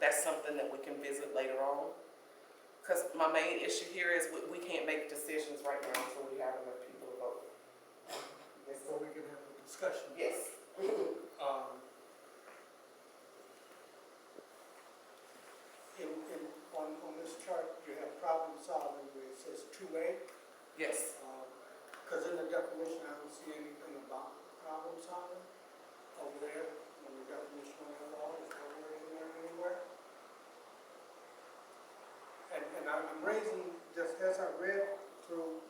that's something that we can visit later on. Because my main issue here is we can't make decisions right now until we have enough people to vote. Yes, So we can have a discussion. yes. On this chart, you have problem solving where it says 2A. Yes. Because in the definition, I don't see anything about problem solving over there. In the definition of the law, is that word in there anywhere? And I'm raising, just as I read through,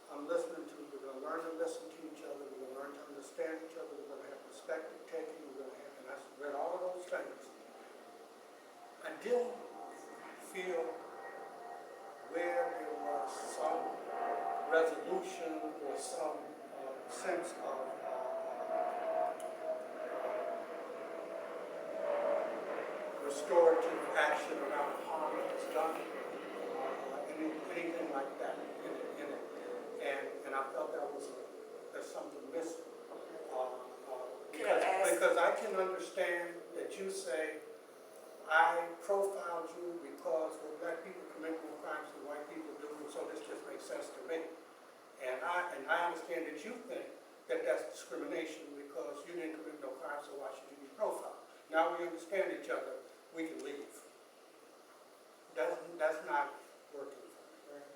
I'm listening to, we're going to learn to listen to each other, we're going to learn to understand each other, we're going to have perspective taking, we're going to have, and I read all of those things. I didn't feel where there was some resolution or some sense of restorative action around harm that was done, anything like that in it. And I felt there's something missing. Because I can understand that you say, I profiled you because when black people commit more crimes than white people do, and so this just makes sense to me. And I understand that you think that that's discrimination because you didn't commit no crime, so why should you be profiled? Now we understand each other, we can leave. That's not working for me. Right?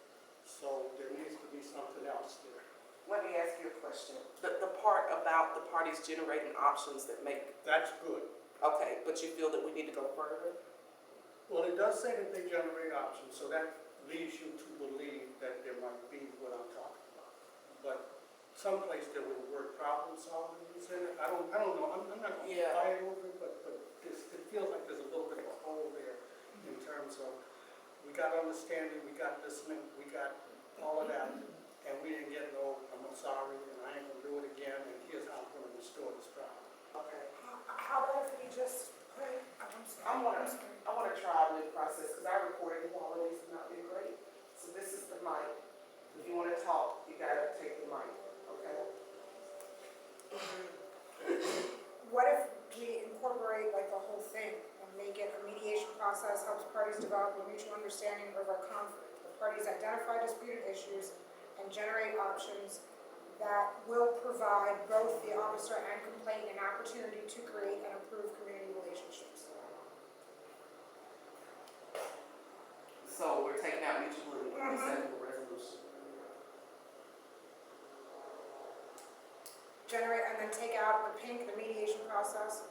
So there needs to be something else there. Let me ask you a question. The part about the parties generating options that make, That's good. okay, but you feel that we need to go further? Well, it does say that they generate options, so that leads you to believe that there might be what I'm talking about. But someplace there will word problem solving is in it. I don't know. I'm not going to fight over it, but it feels like there's a little bit of a hole there in terms of we got understanding, we got listening, we got all of that, and we didn't get no, I'm sorry, and I ain't going to do it again, and here's how I'm going to restore this problem. Okay. How about if we just put, I want to try a new process because our recording quality has not been great. So this is the mic. If you want to talk, you got to take the mic, okay? what if we incorporate like the whole thing and make it a mediation process helps parties develop a mutual understanding over conflict. The parties identify disputed issues and generate options that will provide both the officer and complainant an opportunity to create and improve community relationships. So we're taking out mutually acceptable resolution. Generate and then take out the pink, the mediation process.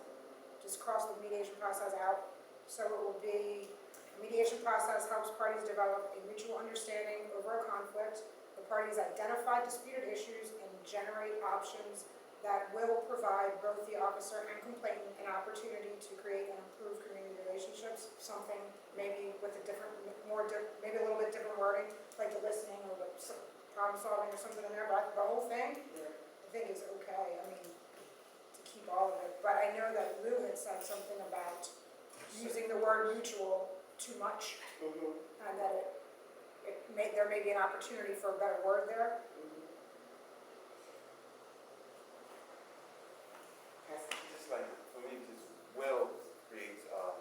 Just cross the mediation process out. So it will be, the mediation process helps parties develop a mutual understanding over a conflict. The parties identify disputed issues and generate options that will provide both the officer and complainant an opportunity to create and improve community relationships. Something maybe with a different, maybe a little bit different wording, like the listening or the problem solving or something in there. But the whole thing, I think is okay. I mean, to keep all of it. But I know that Lou had said something about using the word mutual too much, and that there may be an opportunity for a better word there. Just like, for me, just will creates a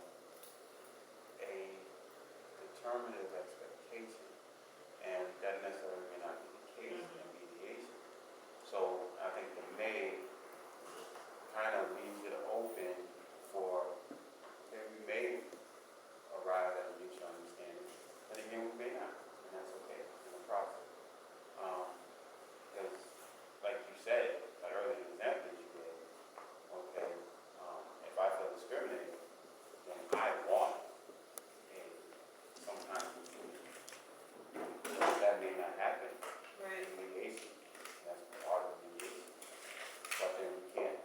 determinative expectation, and that necessarily may not be the case in mediation. So I think the may kind of leaves it open for, okay, we may arrive at a mutual understanding, but again, we may not, and that's okay in the process. Because, like you said, like earlier in the example you gave, okay, if I feel discriminated, then I want some kind of opportunity. That may not happen in mediation. That's part of mediation. But then we can't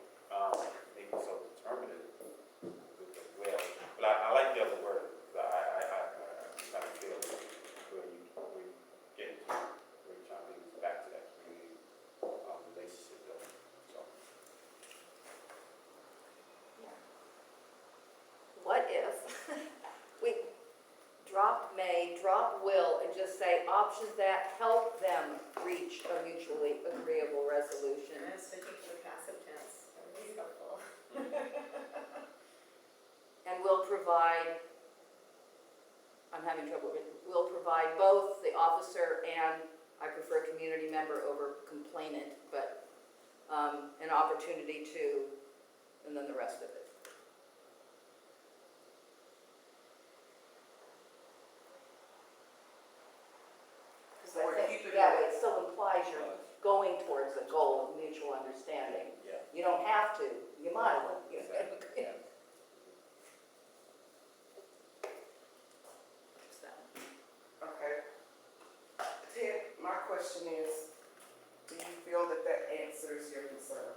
make it so determinative with the will. But I like the other word. I kind of feel where you get to, where you're trying to bring us back to that community relationship building. So. What if we drop may, drop will, and just say options that help them reach a mutually agreeable resolution? I was thinking for the passive tense. That would be helpful. And will provide officer and I prefer community member over complainant, but an opportunity to, and then the rest of it. Because Or I keep think it that in- way it still implies you're going towards a goal of mutual understanding. Yeah. You don't have to, you might. You know. Yeah. So. Okay. Ted, my question is, do you feel that that answers your concern?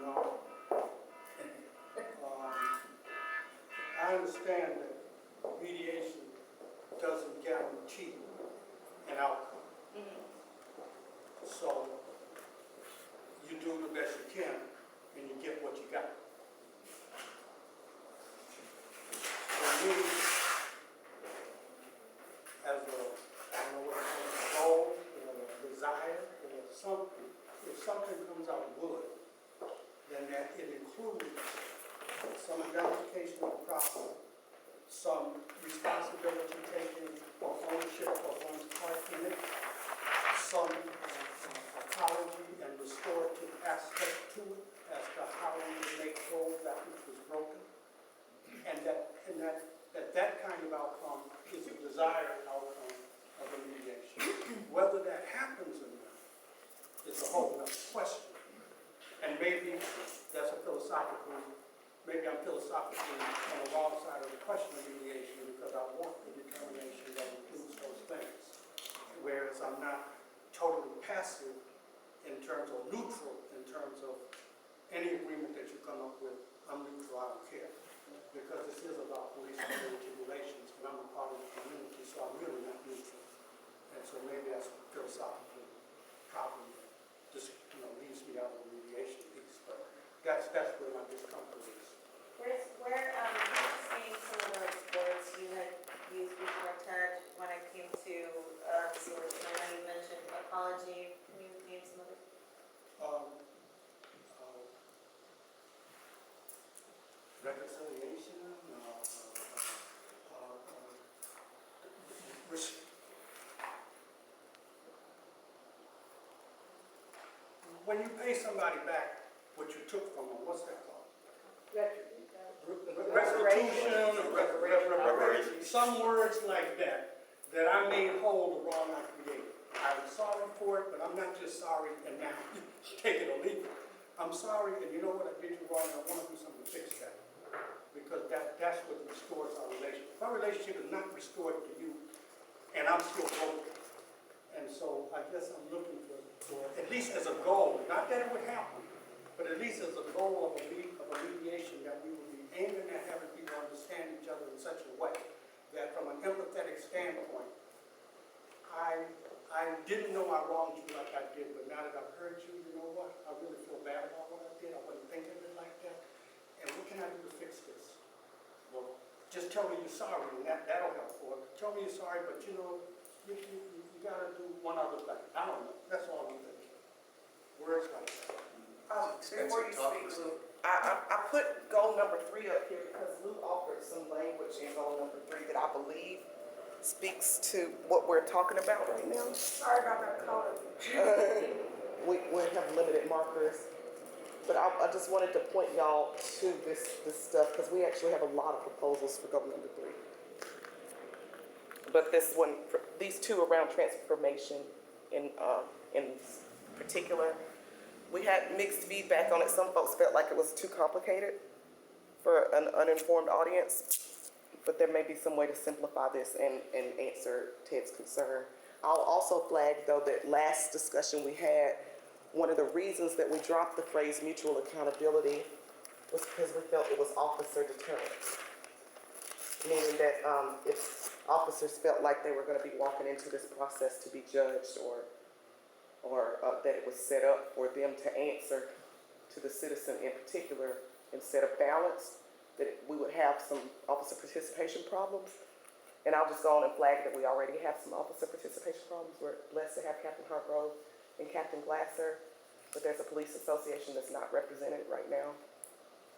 No. I understand that mediation doesn't guarantee an outcome. So you do the best you can and you get what you got. For me, as a, I don't know what it's a goal or a desire or something, if something comes out good, then that it includes some identification of the problem, some responsibility taken or ownership of one's part in it, some apology and restorative aspect to it as to how we would make whole that which was broken. And that kind of outcome is a desired outcome of a mediation. Whether that happens or not is a whole other question. And maybe that's a philosophical, maybe I'm philosophically on the wrong side of the question of mediation because I want the determination that includes those things. Whereas I'm not totally passive in terms of neutral, in terms of any agreement that you come up with, I'm neutral, I don't care. Because this is about police-community relations, and I'm a part of the community, so I'm really not neutral. And so maybe that's a philosophical problem that just, leaves me out of the mediation piece. But that's where my discomfort is. Can you explain some of those words you had used before, Ted, when it came to solution? I know you mentioned apology. Can you name some of it? Reconciliation, when you pay somebody back what you took from them, what's that called? Restitution, reparation, some words like that, that I made whole the wrong I created. I'm sorry for it, but I'm not just sorry and now take it or leave it. I'm sorry, and you know what, I did you wrong, and I want to do something to fix that. Because that's what restores our relationship. If our relationship is not restored to you, and I'm still broken. And so I guess I'm looking for at least as a goal, not that it would happen, but at least as a goal of a mediation that we would be aiming at having people understand each other in such a way that from an empathetic standpoint, I didn't know I wronged you like I did, but now that I've heard you, you know what? I really feel bad about what I did. I wasn't thinking of it like that. And what can I do to fix this? Well, just tell me you're sorry, and that'll help for it. Tell me you're sorry, but you gotta do one other thing. I don't know. That's all I'm thinking. Words like that. Before you speak, Lou, I put goal number 3 up here because Lou offered some language in goal number 3 that I believe speaks to what we're talking about right now. Sorry about that color. We have limited markers, but I just wanted to point y'all to this stuff because we actually have a lot of proposals for goal number 3. But this one, these two around transformation in particular, we had mixed feedback on it. Some folks felt like it was too complicated for an uninformed audience, but there may be some way to simplify this and answer Ted's concern. I'll also flag, though, that last discussion we had, one of the reasons that we dropped the phrase mutual accountability was because we felt it was officer deterrence. Meaning that if officers felt like they were going to be walking into this process to be judged or that it was set up for them to answer to the citizen in particular instead of balance, that we would have some officer participation problems. And I'll just go on and flag that we already have some officer participation problems. We're blessed to have Captain Hargrove and Captain Glasser, but there's a police association that's not represented right now.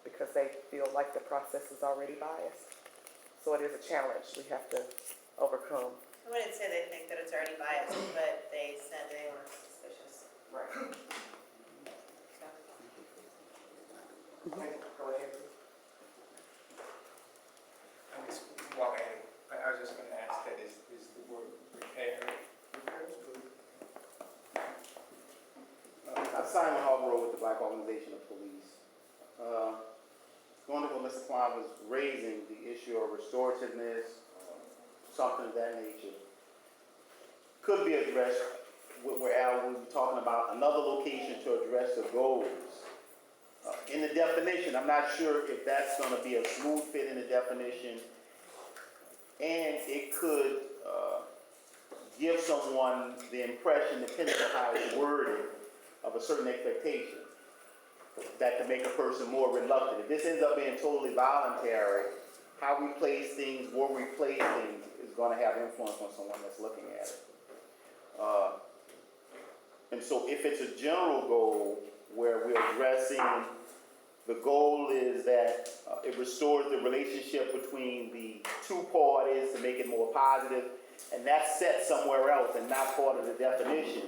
because they feel like the process is already biased. So it is a challenge we have to overcome. I wouldn't say they think that it's already biased, but they said they were suspicious. Right. So. Go ahead. I'm just walking in. I was just gonna ask that is the word repair? Repair is good. Simon Harborough with the Black Organization of Police. Going to what Mr. Klein was raising, the issue of restorativeness, something of that nature, could be addressed where Al was talking about another location to address the goals. In the definition, I'm not sure if that's going to be a smooth fit in the definition, and it could give someone the impression, depending on how it's worded, of a certain expectation that could make a person more reluctant. If this ends up being totally voluntary, how we place things, where we place things, is going to have influence on someone that's looking at it. And so if it's a general goal where we're addressing, the goal is that it restores the relationship between the two parties to make it more positive, and that's set somewhere else and not part of the definition,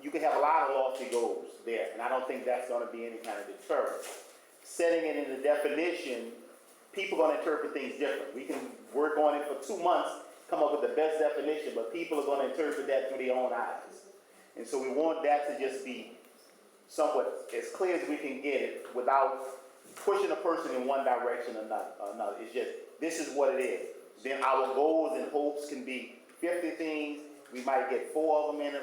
you can have a lot of lofty goals there, and I don't think that's going to be any kind of deterrent. Setting it in the definition, people are going to interpret things different. We can work on it for 2 months, come up with the best definition, but people are going to interpret that through their own eyes. And so we want that to just be somewhat as clear as we can get it without pushing a person in one direction or another. It's just, this is what it is. Then our goals and hopes can be 50 things. We might get 4 of them in a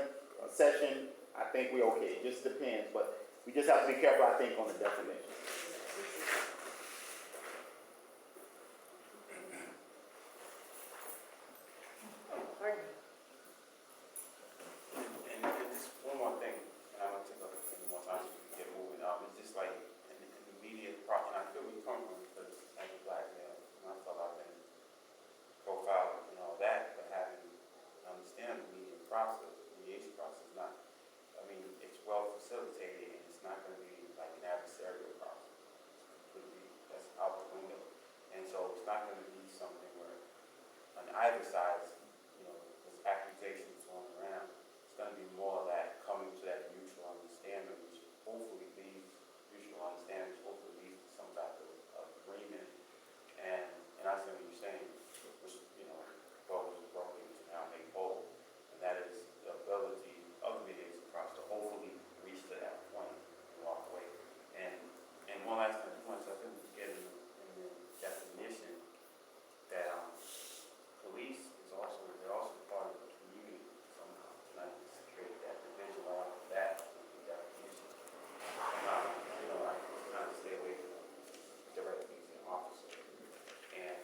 session. I think we're okay. It just depends. But we just have to be careful, I think, on the definition. Pardon me. And just one more thing, and I'm gonna take up a few more time so we can get moving up. It's just like in the immediate process, and I feel we come from because as a black male, and I felt I've been profiled and all that, but having understand the mediation process, not, I mean, it's well facilitated and it's not gonna be like an adversarial process. It's completely, that's out the window. And so it's not gonna be something where on either side, you know, there's accusations going around. It's going to be more of that coming to that mutual understanding, which hopefully leads, mutual understanding, which hopefully leads to some type of agreement. And I see what you're saying, which, you know, goes broken to now make whole. And that is the ability of the mediation process to hopefully reach to that point and walk away. And one last thing, I think we get in the definition that police is also, they're also part of the community somehow. Not just create that division out of that definition. Somehow, you know, like kind of stay away from directly using officer and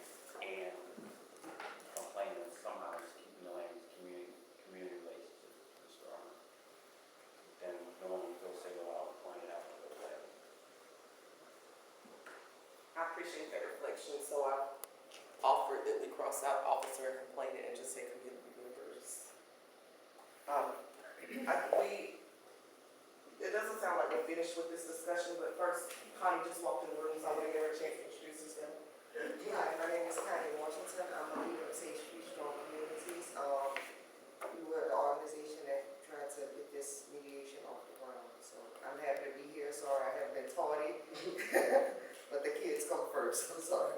complain that somehow it's keeping the language community relationship strong. Then no one will say, well, I'll point it out or whatever. I appreciate that reflection, so I offered that we cross out officer and complainant and just say community members. It doesn't sound like we're finished with this discussion, but first, Connie just walked in the room, so I'm gonna give her a chance to introduce herself. Hi, my name is Connie Washington. I'm a leader of Sage Street Strong Communities. We were the organization that tried to get this mediation off the ground. So I'm happy to be here. Sorry I haven't been tardy, but the kids come first. I'm sorry.